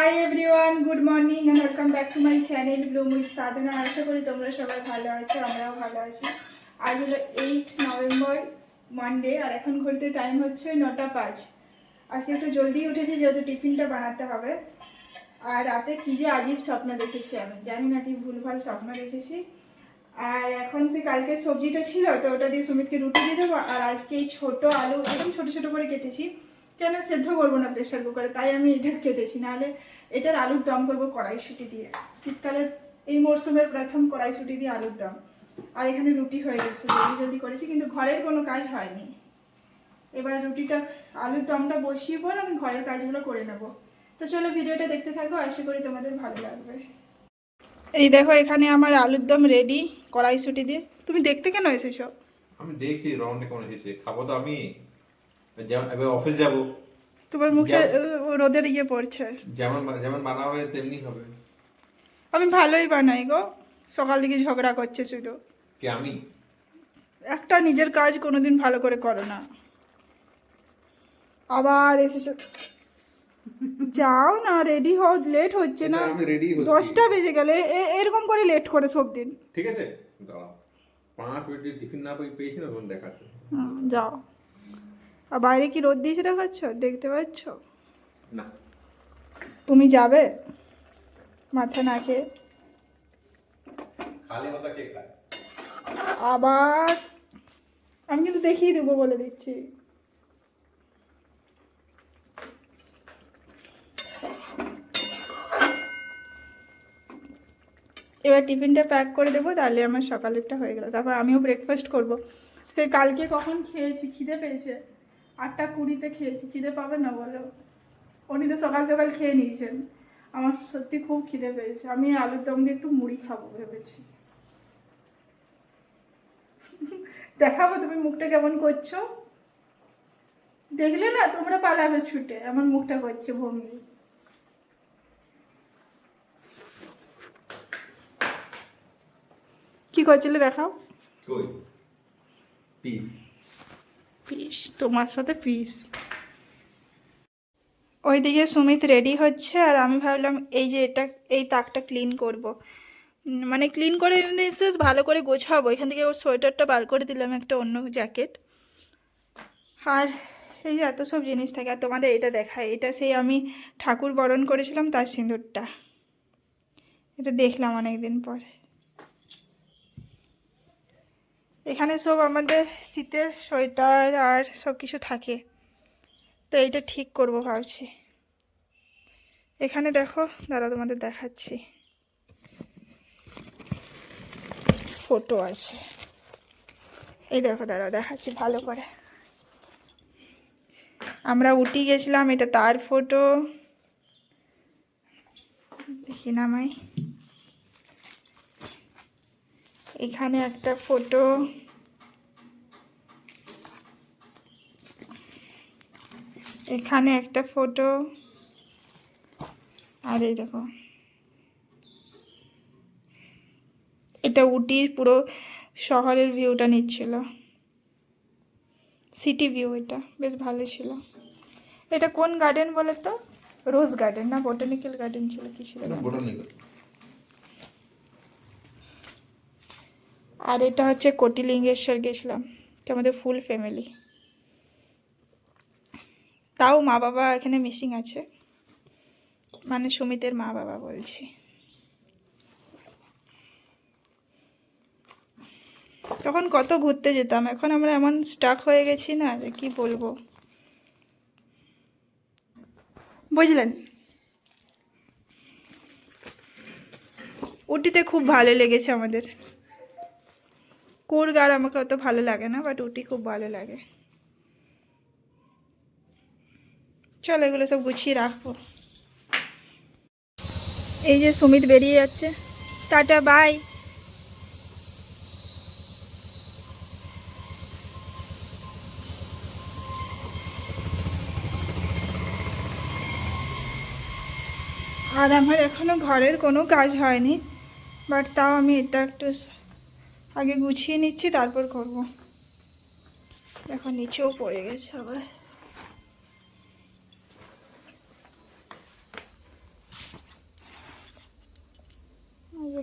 High everyone, good morning and welcome back to my channel Bloom with Sadhana. আশা করি তোমরা সবাই ভালো আছো, আমরাও ভালো আছি। আজ হলো 8 নভেম্বর, মানডে, আর এখন ঘড়িতে টাইম হচ্ছে 9:05। আজকে একটু জলদি উঠেছি যেহেতু টিফিনটা বানাতে হবে। আর রাতে কি যে আজীব স্বপ্ন দেখেছি, আমি জানি না কি ভুলভাল স্বপ্ন দেখেছি। আর এখন সে কালকে সবজিটা ছিল তো ওটা দিয়ে সুমিতকে রুটি দিয়ে দেবো। আর আজকে এই ছোটো আলু একদম ছোটো ছোটো করে কেটেছি, কেন সেদ্ধ করবো না প্রেশার কুকারে, তাই আমি এটা কেটেছি। নাহলে এটার আলুর দম করবো কড়াইশুঁটি দিয়ে, শীতকালের এই মরশুমের প্রথম কড়াইশুঁটি দিয়ে আলুর দম। আর এখানে রুটি হয়ে গেছে, জলদি জলদি করেছি, কিন্তু ঘরের কোনো কাজ হয়নি। এবার রুটিটা আলুর দমটা বসিয়ে পর আমি ঘরের কাজগুলো করে নেব। তো চলো ভিডিওটা দেখতে থাকো, আশা করি তোমাদের ভালো লাগবে। এই দেখো এখানে আমার আলুর দম রেডি কড়াইশুঁটি দিয়ে। তুমি দেখতে কেন এসেছো? আমি দেখছি রাউন্ডে কোন এসেছে, খাবো তো আমি। যেমন এবার অফিস যাব, তোমার মুখে রোদের ইয়ে পড়ছে। যেমন যেমন বানাবে তেমনি হবে। আমি ভালোই বানাই গো, সকাল থেকে ঝগড়া করছে শুধু। কি আমি? একটা নিজের কাজ কোনোদিন ভালো করে করো না, আবার এসেছো। যাও না, রেডি হও, লেট হচ্ছে না। আমি রেডি হচ্ছি। 10টা বেজে গেলে এরকম করে লেট করে সব দিন। ঠিক আছে, দাঁড়াও, 5 মিনিট টিফিন না পেয়েছি না, তখন দেখাচ্ছি। যাও। আর বাইরে কি রোদ দিয়েছে দেখাচ্ছ, দেখতে পাচ্ছ? না। তুমি যাবে মাথা না খেয়ে? খালি কথা কে খায়? আবার আমি কিন্তু দেখিয়ে দেবো বলে দিচ্ছি। এবার টিফিনটা প্যাক করে দেবো, তাহলে আমার সকালেরটা হয়ে গেল। তারপর আমিও ব্রেকফাস্ট করব। সে কালকে কখন খেয়েছি, খিদে পেয়েছে, 8:20 খেয়েছি। খিদে পাবে না বলো? উনি তো সকাল সকাল খেয়ে নিয়েছেন। আমার সত্যি খুব খিদে পেয়েছে, আমি আলুর দম দিয়ে একটু মুড়ি খাবো ভেবেছি। দেখাবো তুমি মুখটা কেমন করছো, দেখলে না তোমরা পালাবে ছুটে, আমার মুখটা করছে ভঙ্গি। কি করছিলে দেখাও। কই পিস? পিস? তোমার সাথে পিস? ওইদিকে সুমিত রেডি হচ্ছে, আর আমি ভাবলাম এই যে এই তাকটা ক্লিন করব। মানে ক্লিন করে মিনস ভালো করে গোছাবো। এখান থেকে ওর সোয়েটারটা বার করে দিলাম, একটা অন্য জ্যাকেট। আর এই যে এত সব জিনিস থাকে। আর তোমাদের এটা দেখায়, এটা সেই আমি ঠাকুর বরণ করেছিলাম তার সিঁদুরটা। এটা দেখলাম অনেকদিন পর। এখানে সব আমাদের শীতের সোয়েটার আর সব কিছু থাকে, তো এইটা ঠিক করব ভাবছি। এখানে দেখো, দাঁড়া তোমাদের দেখাচ্ছি, ফটো আছে। এই দেখো, দাঁড়া দেখাচ্ছি ভালো করে। আমরা উঠি গেছিলাম, এটা তার ফটো। দেখি নামাই। এখানে একটা ফটো, এখানে একটা ফটো, আর এই দেখো এটা উটির পুরো শহরের ভিউটা নিচ্ছিল, সিটি ভিউ। এটা বেশ ভালো ছিল। এটা কোন গার্ডেন বলে তো? রোজ গার্ডেন না বোটানিক্যাল গার্ডেন ছিল, কি ছিল? আর এটা হচ্ছে কোটিলিঙ্গেশ্বর গেছিলাম, তো আমাদের ফুল ফ্যামিলি। তাও মা বাবা এখানে মিসিং আছে, মানে সুমিতের মা বাবা বলছি। তখন কত ঘুরতে যেতাম, এখন আমরা এমন স্টাক হয়ে গেছি না যে কি বলবো, বুঝলেন? উটিতে খুব ভালো লেগেছে আমাদের। কুরগার আমাকে অত ভালো লাগে না, বাট উটি খুব ভালো লাগে। চলো এগুলো সব গুছিয়ে রাখবো। এই যে সুমিত বেরিয়ে যাচ্ছে, টাটা বাই। আর আমার এখনো ঘরের কোনো কাজ হয়নি, বাট তাও আমি এটা একটু আগে গুছিয়ে নিচ্ছি, তারপর করব। এখন নিচেও পড়ে গেছে আবার।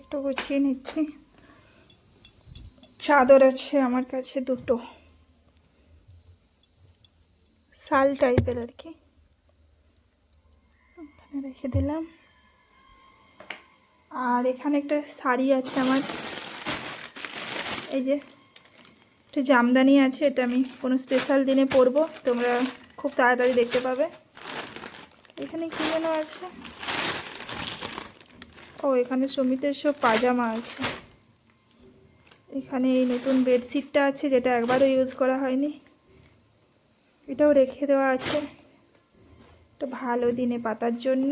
একটু গুছিয়ে নিচ্ছি। চাদর আছে আমার কাছে দুটো, শাল টাইপের আর কি, ওখানে রেখে দিলাম। আর এখানে একটা শাড়ি আছে আমার, এই যে একটা জামদানি আছে, এটা আমি কোনো স্পেশাল দিনে পরবো, তোমরা খুব তাড়াতাড়ি দেখতে পাবে। এখানে কি যেন আছে, ও এখানে সুমিতের সব পাজামা আছে। এখানে এই নতুন বেডশিটটা আছে যেটা একবারও ইউজ করা হয়নি, এটাও রেখে দেওয়া আছে একটা ভালো দিনে পাতার জন্য।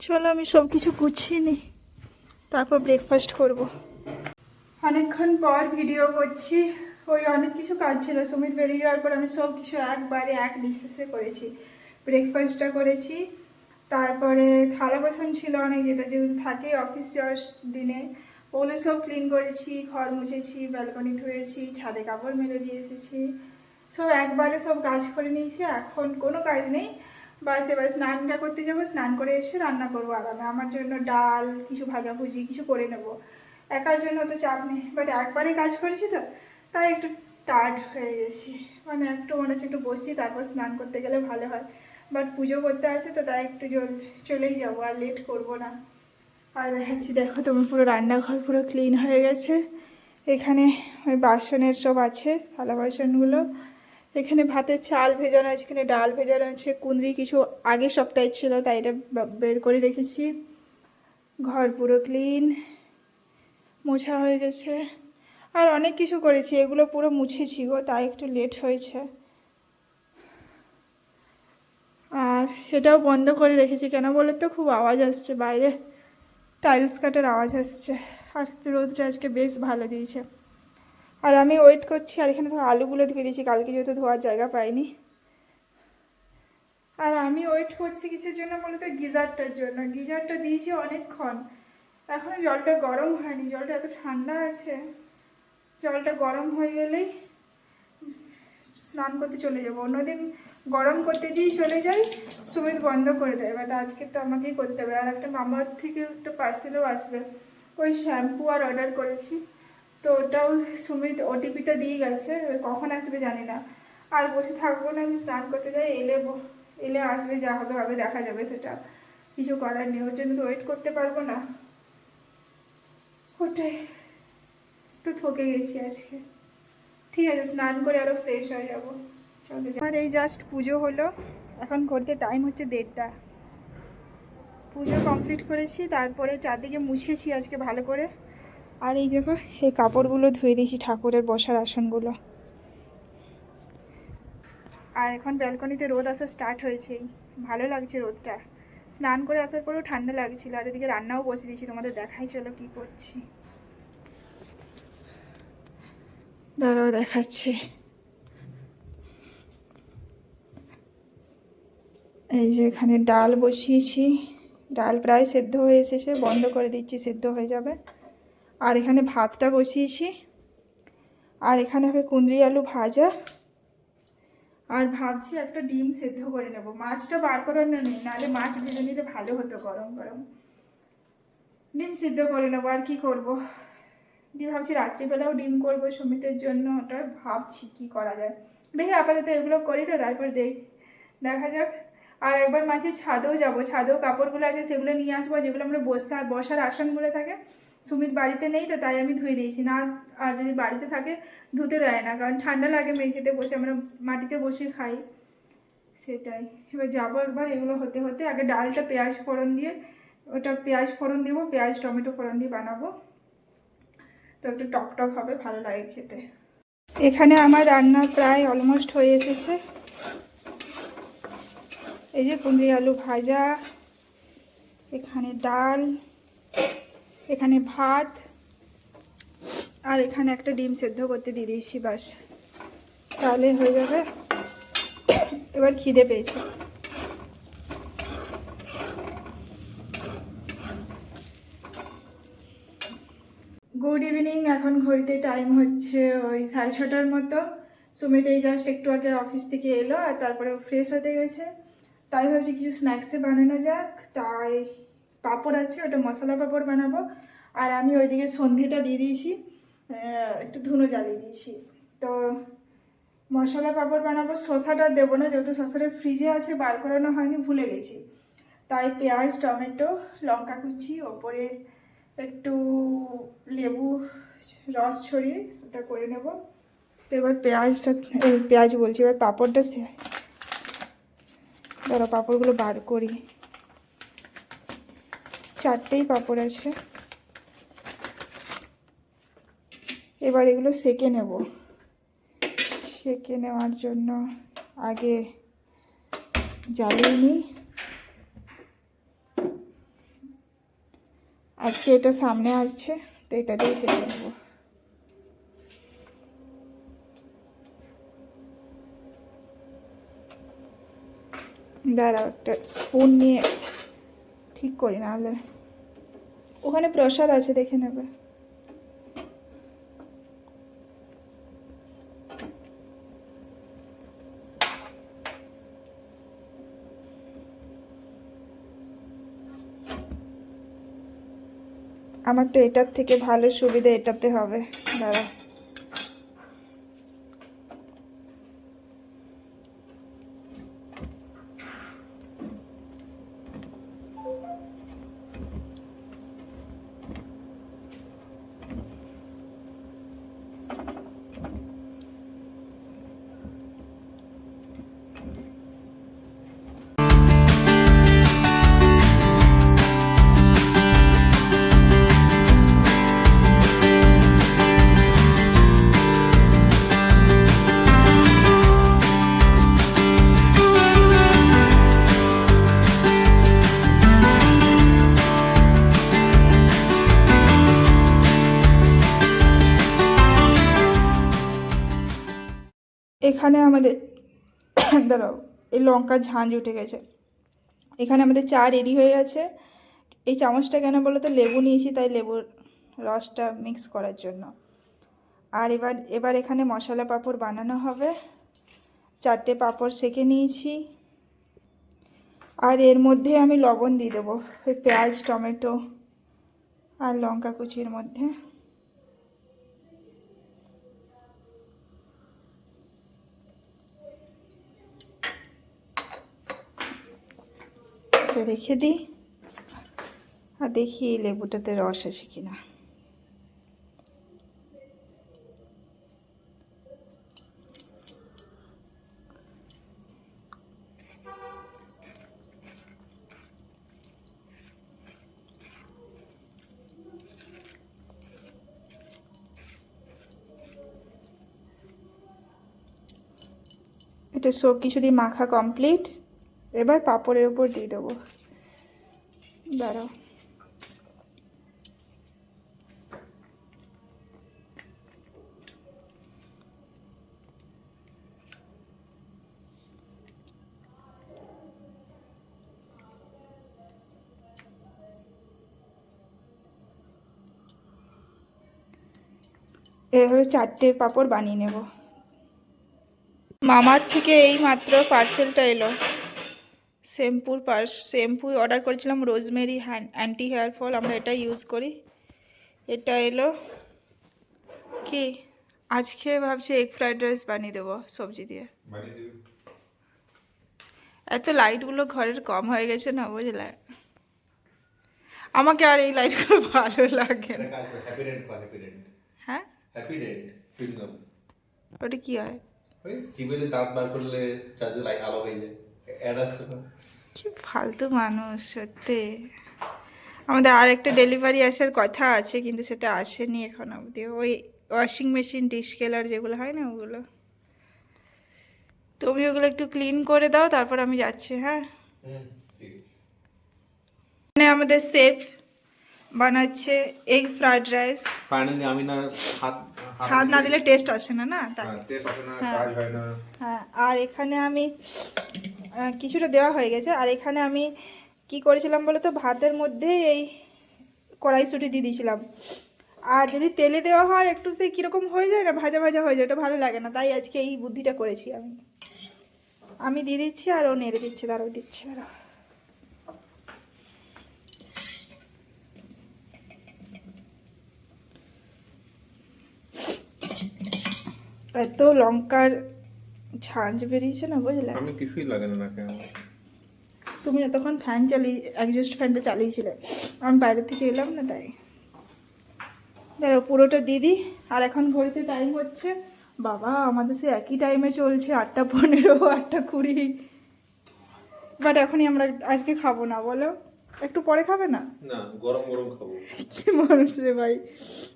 চলো আমি সব কিছু গুছিয়ে নিই, তারপর ব্রেকফাস্ট করব। অনেকক্ষণ পর ভিডিও করছি, ওই অনেক কিছু কাজ ছিল, সুমিত বেরিয়ে যাওয়ার পর আমি সব কিছু একবারে এক নিঃশ্বাসে করেছি। ব্রেকফাস্টটা করেছি, তারপরে থালা বাসন ছিল অনেক, যেটা যেহেতু থাকে অফিস যাওয়ার দিনে, ওগুলো সব ক্লিন করেছি, ঘর মুছেছি, ব্যালকনি ধুয়েছি, ছাদে কাপড় মেলে দিয়ে এসেছি, সব একবারে সব কাজ করে নিয়েছি। এখন কোনো কাজ নেই, বাস এবার স্নানটা করতে যাবো, স্নান করে এসে রান্না করবো আরামে। আমার জন্য ডাল, কিছু ভাজাভুজি কিছু করে নেবো, একার জন্য তো চাপ নেই, বাট একবারে কাজ করেছি তো তাই একটু টায়ার্ড হয়ে গেছি, মানে একটু মনে হচ্ছে একটু বসি, তারপর স্নান করতে গেলে ভালো হয়। বাট পুজো করতে আছে তো তাই একটু চলেই যাবো, আর লেট করবো না। আর দেখাচ্ছি, দেখো তোমার পুরো রান্নাঘর পুরো ক্লিন হয়ে গেছে। এখানে ওই বাসনের সব আছে, থালা বাসনগুলো। এখানে ভাতের চাল ভেজানো আছে, এখানে ডাল ভেজানো আছে, কুঁদরি কিছু আগের সপ্তাহে ছিল তাই এটা বের করে রেখেছি। ঘর পুরো ক্লিন, মোছা হয়ে গেছে। আর অনেক কিছু করেছি, এগুলো পুরো মুছেছি গো, তাই একটু লেট হয়েছে। আর এটাও বন্ধ করে রেখেছি, কেন বলো তো, খুব আওয়াজ আসছে বাইরে, টাইলস কাটার আওয়াজ আসছে। আর রোদটা আজকে বেশ ভালো দিয়েছে। আর আমি ওয়েট করছি, আর এখানে তো আলুগুলো ধুয়ে দিয়েছি, কালকে যেহেতু ধোয়ার জায়গা পাইনি। আর আমি ওয়েট করছি কিসের জন্য বলো তো, গিজারটার জন্য। গিজারটা দিয়েছি অনেকক্ষণ, এখনো জলটা গরম হয়নি, জলটা এত ঠান্ডা আছে। জলটা গরম হয়ে গেলেই স্নান করতে চলে যাবো। অন্যদিন গরম করতে দিয়েই চলে যাই, সুমিত বন্ধ করে দেয়, বাট আজকে তো আমাকেই করতে হবে। আর একটা মামার থেকে একটা পার্সেলও আসবে, ওই শ্যাম্পু আর অর্ডার করেছি, তো ওটাও সুমিত ওটিপিটা দিয়ে গেছে, কখন আসবে জানি না। আর বসে থাকবো না, আমি স্নান করতে যাই, এলে আসবে, যা হবে হবে, দেখা যাবে, সেটা কিছু করার নেই। ওর জন্য তো ওয়েট করতে পারবো না, ওটাই একটু থকে গেছি আজকে। ঠিক আছে, স্নান করে আরও ফ্রেশ হয়ে যাবো। চলে যাবো। আর এই জাস্ট পুজো হলো, এখন করতে টাইম হচ্ছে 1:30। পুজো কমপ্লিট করেছি, তারপরে চারদিকে মুছেছি আজকে ভালো করে। আর এই দেখো, এই কাপড়গুলো ধুয়ে দিয়েছি, ঠাকুরের বসার আসনগুলো। আর এখন ব্যালকনিতে রোদ আসা স্টার্ট হয়েছে, ভালো লাগছে রোদটা। স্নান করে আসার পরেও ঠান্ডা লাগছিল। আর এদিকে রান্নাও বসে দিয়েছি, তোমাদের দেখাই চলো কি করছি। দাঁড়াও দেখাচ্ছি। এই যে এখানে ডাল বসিয়েছি, ডাল প্রায় সেদ্ধ হয়ে এসেছে, বন্ধ করে দিচ্ছি, সেদ্ধ হয়ে যাবে। আর এখানে ভাতটা বসিয়েছি, আর এখানে হবে কুঁদরি আলু ভাজা। আর ভাবছি একটা ডিম সেদ্ধ করে নেব, মাছটা বার করানো নেই, নাহলে মাছ ভেজে নিলে ভালো হতো গরম গরম। ডিম সিদ্ধ করে নেবো, আর কি করব। দিয়ে ভাবছি রাত্রিবেলাও ডিম করবো সুমিতের জন্য, ওটা ভাবছি কি করা যায়। দেখি আপাতত এগুলো করি, তো তারপর দেখা যাক। আর একবার মাঝে ছাদেও যাবো, ছাদেও কাপড়গুলো আছে সেগুলো নিয়ে আসবো, যেগুলো আমরা বসার আসনগুলো থাকে। সুমিত বাড়িতে নেই তো তাই আমি ধুয়ে দিয়েছি না, আর যদি বাড়িতে থাকে ধুতে দেয় না, কারণ ঠান্ডা লাগে মেঝেতে বসে, আমরা মাটিতে বসে খাই, সেটাই। এবার যাবো একবার, এগুলো হতে হতে আগে ডালটা পেঁয়াজ ফোড়ন দিয়ে, ওটা পেঁয়াজ ফোড়ন দেবো, পেঁয়াজ টমেটো ফোড়ন দিয়ে বানাবো, তো একটু টক হবে, ভালো লাগে খেতে। এখানে আমার রান্না প্রায় অলমোস্ট হয়ে এসেছে। এই যে কুঁদরি আলু ভাজা, এখানে ডাল, এখানে ভাত, আর এখানে একটা ডিম সেদ্ধ করতে দিয়ে দিয়েছি, বাস তাহলে হয়ে যাবে। এবার খিদে পেয়েছে। গুড ইভিনিং, এখন ঘড়িতে টাইম হচ্ছে ওই 6:30 মতো। সুমিত এই জাস্ট একটু আগে অফিস থেকে এলো আর তারপরে ফ্রেশ হতে গেছে, তাই ভাবছি কিছু স্ন্যাক্সে বানানো যাক। তাই পাঁপড় আছে, ওটা মশলা পাঁপড় বানাবো। আর আমি ওইদিকে সন্ধিটা দিয়ে দিয়েছি, একটু ধুনো জ্বালিয়ে দিয়েছি। তো মশলা পাঁপড় বানাবো, শসাটা দেবো না যেহেতু শসাটা ফ্রিজে আছে, বার করানো হয়নি, ভুলে গেছি। তাই পেঁয়াজ, টমেটো, লঙ্কা কুচি, ওপরে একটু লেবু রস ছড়িয়ে ওটা করে নেব। তো এবার পেঁয়াজ বলছি, এবার পাঁপড়টা ধরো পাঁপড়গুলো বার করি। 4টেই পাঁপড় আছে। এবার এগুলো সেঁকে নেব। সেঁকে নেওয়ার জন্য আগে জ্বালিয়ে নিই। আজকে এটা সামনে আসছে, তো এটা দিয়ে সেঁকে নেব। দাঁড়াও, একটা স্পুন নিয়ে ঠিক করি, নাহলে ওখানে প্রসাদ আছে, দেখে নেবে। আমার তো এটার থেকে ভালো সুবিধা এটাতে হবে। দাঁড়াও, এখানে আমাদের দাঁড়াও, এই লঙ্কার ঝাঁঝ উঠে গেছে। এখানে আমাদের চা রেডি হয়ে গেছে। এই চামচটা কেন বলো তো, লেবু নিয়েছি তাই লেবুর রসটা মিক্স করার জন্য। আর এবার এখানে মশলা পাঁপড় বানানো হবে। 4টে পাঁপড় সেঁকে নিয়েছি। আর এর মধ্যে আমি লবণ দিয়ে দেবো, ওই পেঁয়াজ, টমেটো আর লঙ্কা কুচির মধ্যে। তো রেখে দিই আর দেখি এই লেবুটাতে রস আছে কিনা। এটা সব কিছু দিয়ে মাখা কমপ্লিট। এবার পাঁপড়ের উপর দিয়ে দেবো। দাঁড়াও, এভাবে 4টে পাঁপড় বানিয়ে নেব। মামার থেকে এই মাত্র পার্সেলটা এলো, শ্যাম্পু অর্ডার করেছিলাম, রোজমেরি অ্যান্টি হেয়ার ফল, আমরা এটা ইউজ করি। এটা এলো। কি আজকে ভাবছি এগ ফ্রাইড রাইস বানিয়ে দেবো সবজি দিয়ে। এত লাইটগুলো ঘরের কম হয়ে গেছে না, বুঝলে, আমাকে আর এই লাইটগুলো ভালো লাগে না। হ্যাঁ, ওটা কি হয়? কি ফালতু মানুষ সত্যি। আমাদের আর একটা ডেলিভারি আসার কথা আছে, কিন্তু সেটা আসেনি এখন অবধি। ওই ওয়াশিং মেশিন, ডিশকেলার যেগুলো হয় না, ওগুলো। তুমি ওগুলো একটু ক্লিন করে দাও, তারপর আমি যাচ্ছি। হ্যাঁ, মানে আমাদের শেফ বানাচ্ছে এগ ফ্রাইড রাইস। ফাইনালি আমি না হাত না দিলে টেস্ট আসে না, না তাই। টেস্ট আসে না, কাজ হয় না। হ্যাঁ, আর এখানে আমি কিছুটা দেওয়া হয়ে গেছে। আর এখানে আমি কি করেছিলাম বলো তো, ভাতের মধ্যে এই কড়াইশুঁটি দিয়ে দিয়েছিলাম। আর যদি তেলে দেওয়া হয় একটু সে কীরকম হয়ে যায় না, ভাজা ভাজা হয়ে যায়, ওটা ভালো লাগে না। তাই আজকে এই বুদ্ধিটা করেছি আমি দিয়ে দিচ্ছি আর ও নেড়ে দিচ্ছে, দাঁড়াও দিচ্ছি, দাঁড়াও। এত লঙ্কার ঝাঁঝ বেরিয়েছে না, বুঝলে? আমি কিছুই লাগে না নাকে আমার। তুমি এতক্ষণ ফ্যান অ্যাডজাস্ট ফ্যানটা চালিয়েছিলে, আমি বাইরে থেকে এলাম না, তাই। দেখো পুরোটা দিদি। আর এখন ঘড়িতে টাইম হচ্ছে, বাবা আমাদের সে একই টাইমে চলছে, 8:15, 8:20। বাট এখনই আমরা আজকে খাবো না, বলো? একটু পরে খাবে না? না, গরম গরম খাবো। কি মানুষ রে ভাই,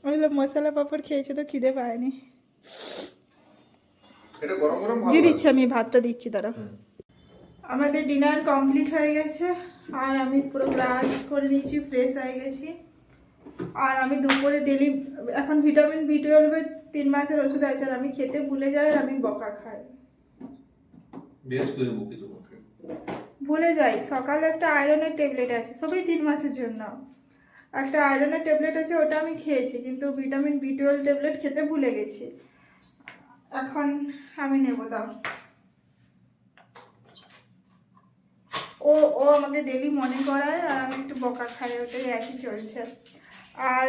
ওইগুলো মশলা পাপড় খেয়েছে তো খিদে পায়নি। এটা গরম গরম ভালো দিয়ে লাগে। দিচ্ছি, আমি ভাতটা দিচ্ছি, তারা। আমাদের ডিনার কমপ্লিট হয়ে গেছে, আর আমি পুরো ব্রাশ করে নিয়েছি, ফ্রেশ হয়ে গেছি। আর আমি দুপুরে ডেলি এখন ভিটামিন B12 3 মাসের ওষুধ আছে, আর আমি খেতে ভুলে যাই, আর আমি বকা খাই, বেশ করে বুকি তোমাকে। ভুলে যাই। সকালে একটা আয়রনের ট্যাবলেট আছে, সবই 3 মাসের জন্য। একটা আয়রনের ট্যাবলেট আছে, ওটা আমি খেয়েছি, কিন্তু ভিটামিন B12 ট্যাবলেট খেতে ভুলে গেছি। এখন আমি নেব, দাও। ও আমাকে ডেলি মনে করায়, আর আমি একটু বকা খাই, ওটাই একই চলছে। আর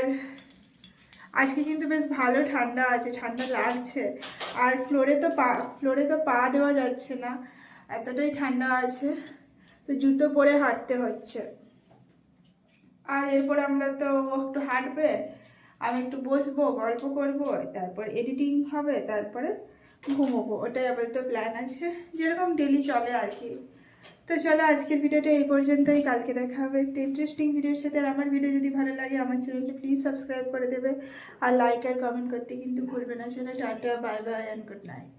আজকে কিন্তু বেশ ভালো ঠান্ডা আছে, ঠান্ডা লাগছে। আর ফ্লোরে তো পা দেওয়া যাচ্ছে না, এতটাই ঠান্ডা আছে, তো জুতো পরে হাঁটতে হচ্ছে। আর এরপর আমরা তো একটু হাঁটবে, আমি একটু বসবো, গল্প করব, তারপর এডিটিং হবে, তারপরে ঘুমোবো। ওটাই আপাতত প্ল্যান আছে, যেরকম ডেলি চলে আর কি। তো চলো আজকের ভিডিওটা এই পর্যন্তই, কালকে দেখা হবে একটা ইন্টারেস্টিং ভিডিওর সাথে। আর আমার ভিডিও যদি ভালো লাগে আমার চ্যানেলটা প্লিজ সাবস্ক্রাইব করে দেবে, আর লাইক আর কমেন্ট করতে কিন্তু ভুলবে না। চলো tata, bye bye and good night.